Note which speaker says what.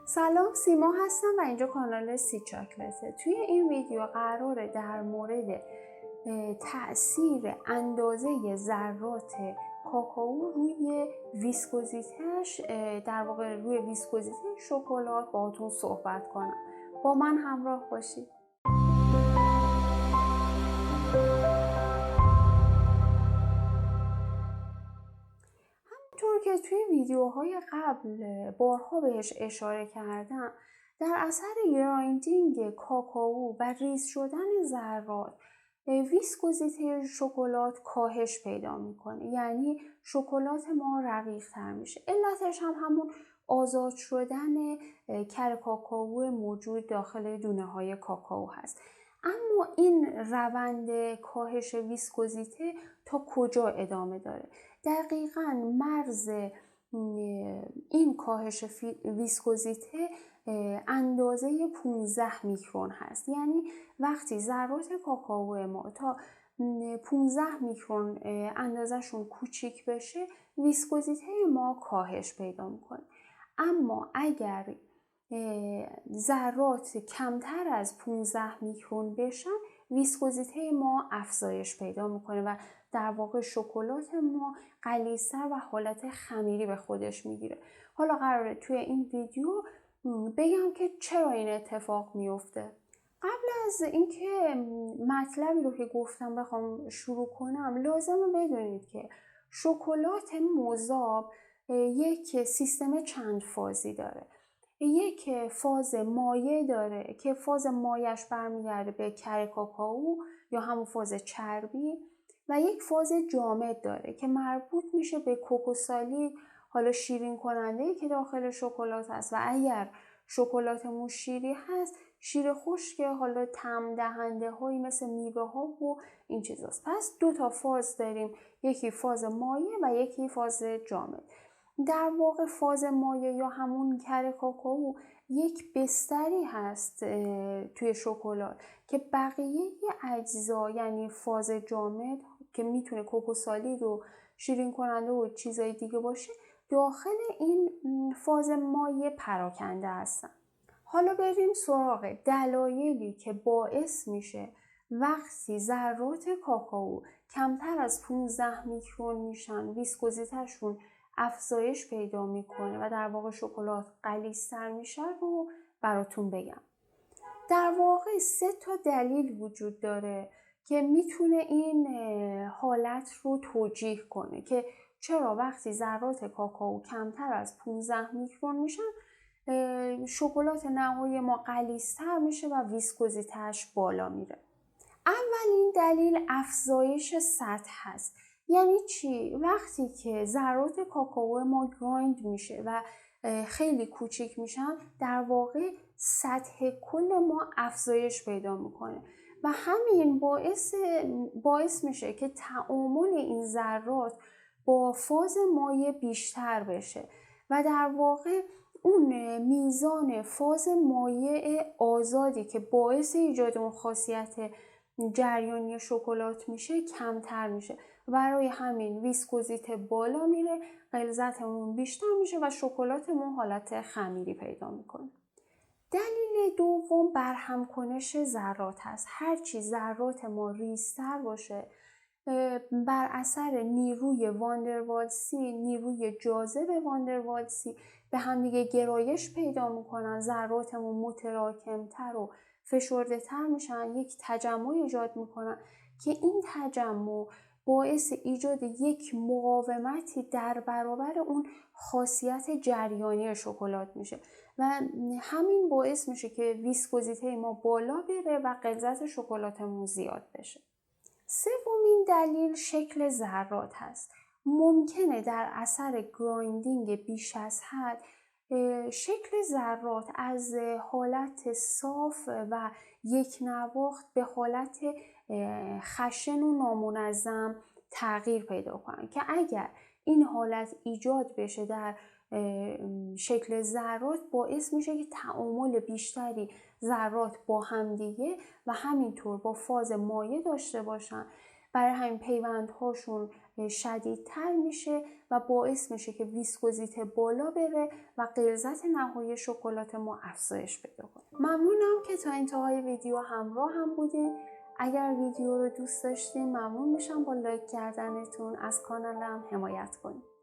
Speaker 1: سلام، سیما هستم و اینجا کانال سی چاکلته. توی این ویدیو قراره در مورد تأثیر اندازه ذرات کاکائو روی ویسکوزیتش، در واقع روی ویسکوزیته شکلات باهاتون صحبت کنم. با من همراه باشید. همونطور که توی ویدیوهای قبل بارها بهش اشاره کردم، در اثر گرایندینگ کاکائو و ریز شدن ذرات ویسکوزیته شکلات کاهش پیدا میکنه، یعنی شکلات ما رقیق تر میشه. علتش هم همون آزاد شدن کر کاکائو موجود داخل دونه های کاکائو هست. اما این روند کاهش ویسکوزیته تا کجا ادامه داره؟ دقیقاً مرز این کاهش ویسکوزیته اندازه 15 میکرون هست. یعنی وقتی ذرات کاکائو ما تا 15 میکرون اندازهشون کوچیک بشه، ویسکوزیته ما کاهش پیدا میکنه. اما اگر ذرات کمتر از 15 میکرون بشن، ویسکوزیته ما افزایش پیدا میکنه و در واقع شکلات ما غلیظ‌تر و حالت خمیری به خودش میگیره. حالا قراره توی این ویدیو بگم که چرا این اتفاق میفته. قبل از اینکه مطلبی رو که گفتم بخوام شروع کنم، لازمه بدونید که شکلات مذاب یک سیستم چند فازی داره. یک فاز مایع داره که فاز مایعش برمیگرده به کر کاکائو یا همون فاز چربی، و یک فاز جامد داره که مربوط میشه به کوکوسالید، حالا شیرین کننده‌ای که داخل شکلات هست، و اگر شکلاتمون شیری هست، شیر خشک، حالا طعم دهنده هایی مثل میوه ها و این چیزاست. پس دو تا فاز داریم، یکی فاز مایع و یکی فاز جامد. در واقع فاز مایع یا همون کر کاکائو یک بستری هست توی شکلات که بقیه اجزا، یعنی فاز جامد که میتونه کوکوسالید و شیرین کننده و چیزای دیگه باشه، داخل این فاز مایع پراکنده هستن. حالا بریم سراغ دلایلی که باعث میشه وقتی ذرات کاکائو کمتر از 15 میکرون میشن، ویسکوزیتهشون افزایش پیدا میکنه و در واقع شکلات غلیظ‌تر میشه رو براتون بگم. در واقع 3 تا دلیل وجود داره که میتونه این حالت رو توجیه کنه که چرا وقتی ذرات کاکائو کمتر از 15 میکرون میشن، شکلات نهایی ما غلیظ‌تر میشه و ویسکوزیته‌اش بالا میره. اولین دلیل افزایش سطح هست. یعنی چی؟ وقتی که ذرات کاکائو ما گرایند میشه و خیلی کوچیک میشن، در واقع سطح کل ما افزایش پیدا میکنه و همین باعث میشه که تعامل این ذرات با فاز مایع بیشتر بشه و در واقع اون میزان فاز مایع آزادی که باعث ایجاد اون خاصیت جریانی شکلات میشه کمتر میشه. برای همین ویسکوزیته بالا میره، غلظتمون بیشتر میشه و شکلاتمون حالت خمیری پیدا میکنه. دلیل دوم برهم کنش ذرات هست. هرچی ذرات ما ریزتر باشه، بر اثر نیروی واندروالسی، نیروی جاذب واندروالسی، به همدیگه گرایش پیدا میکنن، ذراتمون متراکمتر و فشرده تر میشن، یک تجمع ایجاد میکنن که این تجمع باعث ایجاد یک مقاومتی در برابر اون خاصیت جریانی شکلات میشه و همین باعث میشه که ویسکوزیته ما بالا بره و غلظت شکلاتمون زیاد بشه. سومین دلیل شکل ذرات هست. ممکنه در اثر گرایندینگ بیش از حد شکل ذرات از حالت صاف و یک نواخت به حالت خشن و نامنظم تغییر پیدا کنن که اگر این حالت ایجاد بشه در شکل ذرات، باعث میشه که تعامل بیشتری ذرات با همدیگه و همینطور با فاز مایع داشته باشن. برای همین پیوندهاشون شدیدتر میشه و باعث میشه که ویسکوزیته بالا بره و غلظت نهایی شکلات ما افزایش پیدا کنه. ممنونم که تا انتهای ویدیو همراه هم بودین. اگر ویدیو رو دوست داشتین ممنون میشم با لایک کردنتون از کانالم حمایت کنید.